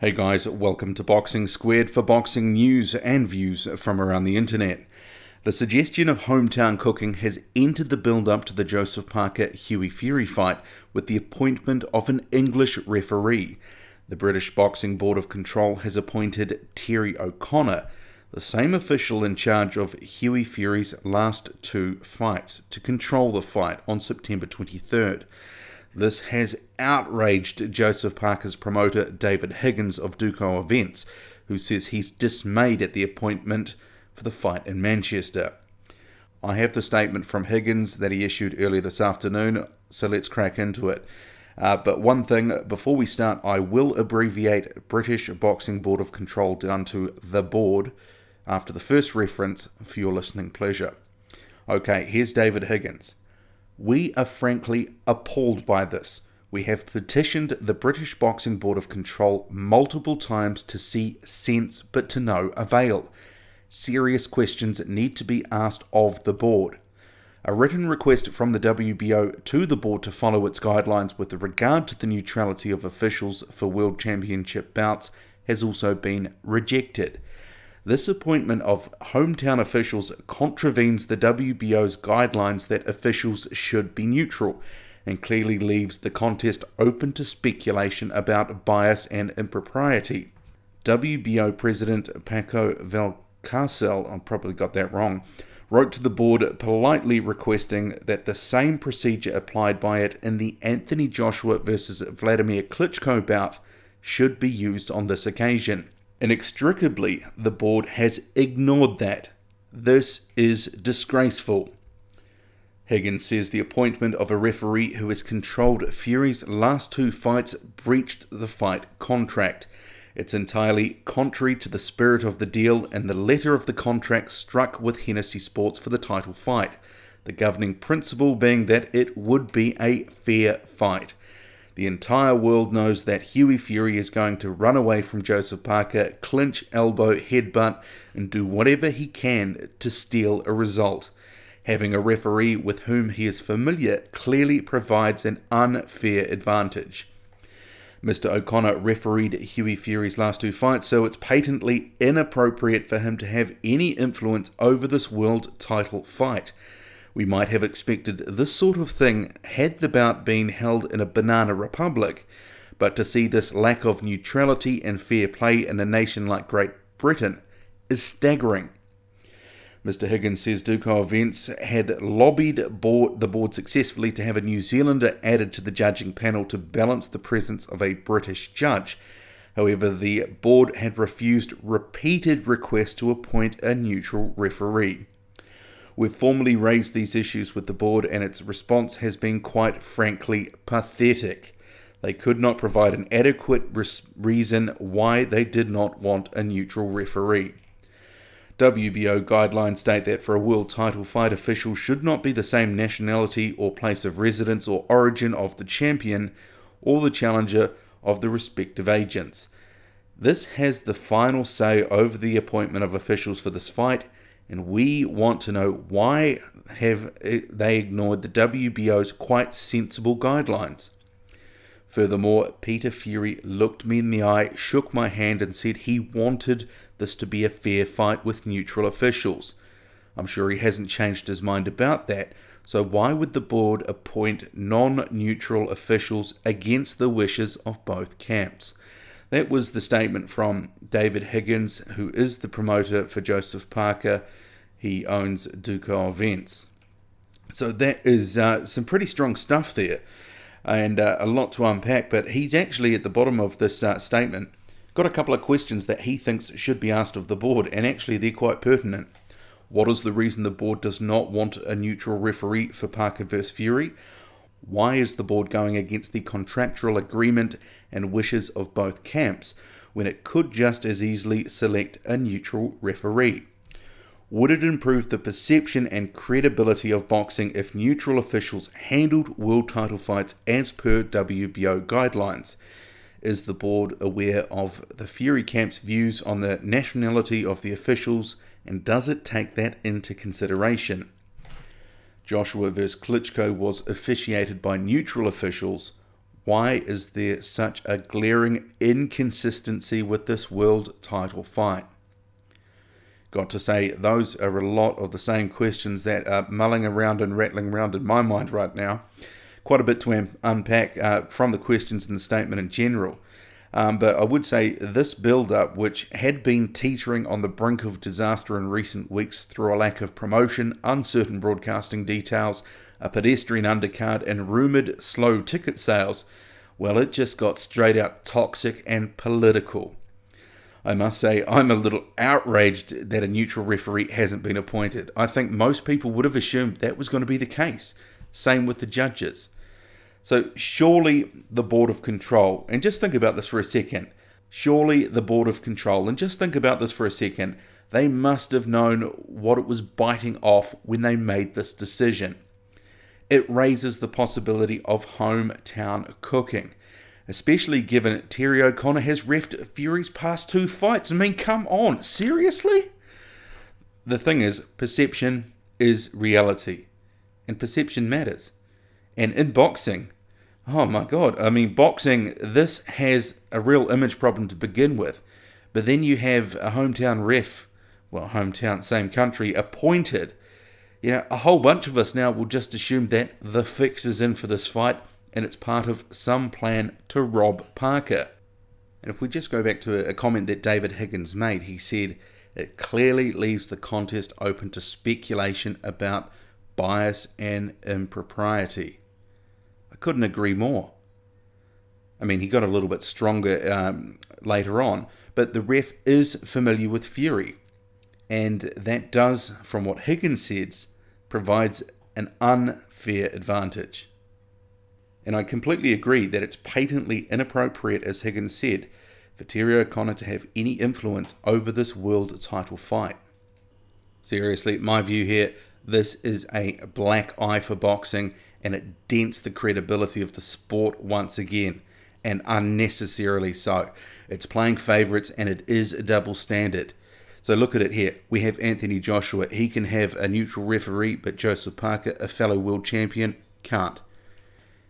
Hey guys, welcome to Boxing Squared for boxing news and views from around the internet. The suggestion of hometown cooking has entered the build-up to the Joseph Parker-Hughie Fury fight with the appointment of an English referee. The British Boxing Board of Control has appointed Terry O'Connor, the same official in charge of Hughie Fury's last two fights, to control the fight on September 23rd. This has outraged Joseph Parker's promoter David Higgins of Duco Events, who says he's dismayed at the appointment for the fight in Manchester. I have the statement from Higgins that he issued earlier this afternoon, so let's crack into it. But one thing, before we start, I will abbreviate British Boxing Board of Control down to the board after the first reference for your listening pleasure. Okay, here's David Higgins. We are frankly appalled by this. We have petitioned the British Boxing Board of Control multiple times to see sense, but to no avail. Serious questions need to be asked of the board. A written request from the WBO to the board to follow its guidelines with regard to the neutrality of officials for World Championship bouts has also been rejected. This appointment of hometown officials contravenes the WBO's guidelines that officials should be neutral, and clearly leaves the contest open to speculation about bias and impropriety. WBO President Paco Valcárcel, I probably got that wrong, wrote to the board politely requesting that the same procedure applied by it in the Anthony Joshua versus Vladimir Klitschko bout should be used on this occasion. Inextricably, the board has ignored that. This is disgraceful. Higgins says the appointment of a referee who has controlled Fury's last two fights breached the fight contract. It's entirely contrary to the spirit of the deal and the letter of the contract struck with Hennessy Sports for the title fight, the governing principle being that it would be a fair fight. The entire world knows that Hughie Fury is going to run away from Joseph Parker, clinch, elbow, headbutt, and do whatever he can to steal a result. Having a referee with whom he is familiar clearly provides an unfair advantage. Mr. O'Connor refereed Hughie Fury's last two fights, so it's patently inappropriate for him to have any influence over this world title fight. We might have expected this sort of thing had the bout been held in a banana republic, but to see this lack of neutrality and fair play in a nation like Great Britain is staggering. Mr. Higgins says Duco Events had lobbied the board successfully to have a New Zealander added to the judging panel to balance the presence of a British judge. However, the board had refused repeated requests to appoint a neutral referee. We've formally raised these issues with the board and its response has been quite frankly pathetic. They could not provide an adequate reason why they did not want a neutral referee. WBO guidelines state that for a world title fight, officials should not be the same nationality or place of residence or origin of the champion or the challenger of the respective agents. This has the final say over the appointment of officials for this fight, and we want to know why have they ignored the WBO's quite sensible guidelines. Furthermore, Peter Fury looked me in the eye, shook my hand and said he wanted this to be a fair fight with neutral officials. I'm sure he hasn't changed his mind about that, so why would the board appoint non-neutral officials against the wishes of both camps? That was the statement from David Higgins, who is the promoter for Joseph Parker. He owns Duco Events. So that is some pretty strong stuff there, and a lot to unpack, but he's actually at the bottom of this statement got a couple of questions that he thinks should be asked of the board, and actually they're quite pertinent. What is the reason the board does not want a neutral referee for Parker vs. Fury? Why is the board going against the contractual agreement and wishes of both camps when it could just as easily select a neutral referee? Would it improve the perception and credibility of boxing if neutral officials handled world title fights as per WBO guidelines? Is the board aware of the Fury camp's views on the nationality of the officials, and does it take that into consideration? Joshua vs. Klitschko was officiated by neutral officials. Why is there such a glaring inconsistency with this world title fight? Got to say, those are a lot of the same questions that are mulling around and rattling around in my mind right now. Quite a bit to unpack from the questions in the statement in general. But I would say this build-up, which had been teetering on the brink of disaster in recent weeks through a lack of promotion, uncertain broadcasting details, a pedestrian undercard, and rumoured slow ticket sales, well, it just got straight out toxic and political. I must say, I'm a little outraged that a neutral referee hasn't been appointed. I think most people would have assumed that was going to be the case. Same with the judges. So surely the Board of Control, and just think about this for a second, they must have known what it was biting off when they made this decision. It raises the possibility of hometown cooking, especially given Terry O'Connor has reffed Fury's past 2 fights. I mean, come on, seriously? The thing is, perception is reality, and perception matters. And in boxing, oh my God, I mean, boxing, this has a real image problem to begin with. But then you have a hometown ref, well, hometown, same country, appointed. You know, a whole bunch of us now will just assume that the fix is in for this fight, and it's part of some plan to rob Parker. And if we just go back to a comment that David Higgins made, he said, it clearly leaves the contest open to speculation about bias and impropriety. I couldn't agree more. I mean, he got a little bit stronger later on, but the ref is familiar with Fury, and that does, from what Higgins says, provides an unfair advantage. And I completely agree that it's patently inappropriate, as Higgins said, for Terry O'Connor to have any influence over this world title fight. Seriously, my view here, this is a black eye for boxing, and it dents the credibility of the sport once again, and unnecessarily so. It's playing favourites, and it is a double standard. So look at it here. We have Anthony Joshua. He can have a neutral referee, but Joseph Parker, a fellow world champion, can't.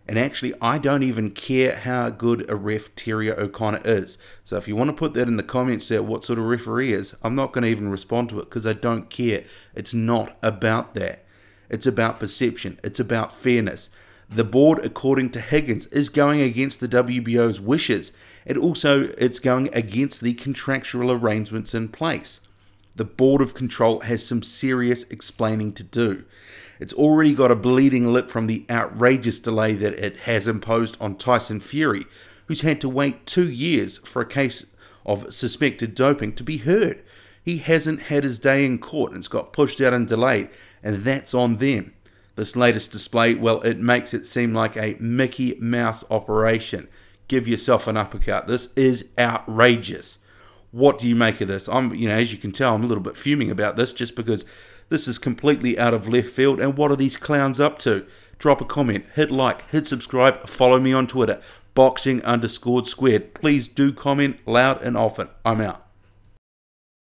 And actually, I don't even care how good a ref Terry O'Connor is. So if you want to put that in the comments there, what sort of referee is, I'm not going to even respond to it because I don't care. It's not about that. It's about perception. It's about fairness. The board, according to Higgins, is going against the WBO's wishes. And also, it's going against the contractual arrangements in place. The Board of Control has some serious explaining to do. It's already got a bleeding lip from the outrageous delay that it has imposed on Tyson Fury, who's had to wait 2 years for a case of suspected doping to be heard. He hasn't had his day in court and it's got pushed out and delayed, and that's on them. This latest display, well, it makes it seem like a Mickey Mouse operation. Give yourself an uppercut. This is outrageous. What do you make of this? As you can tell, I'm a little bit fuming about this just because this is completely out of left field. And what are these clowns up to? Drop a comment, hit like, hit subscribe, follow me on Twitter, boxing_squared. Please do comment loud and often. I'm out.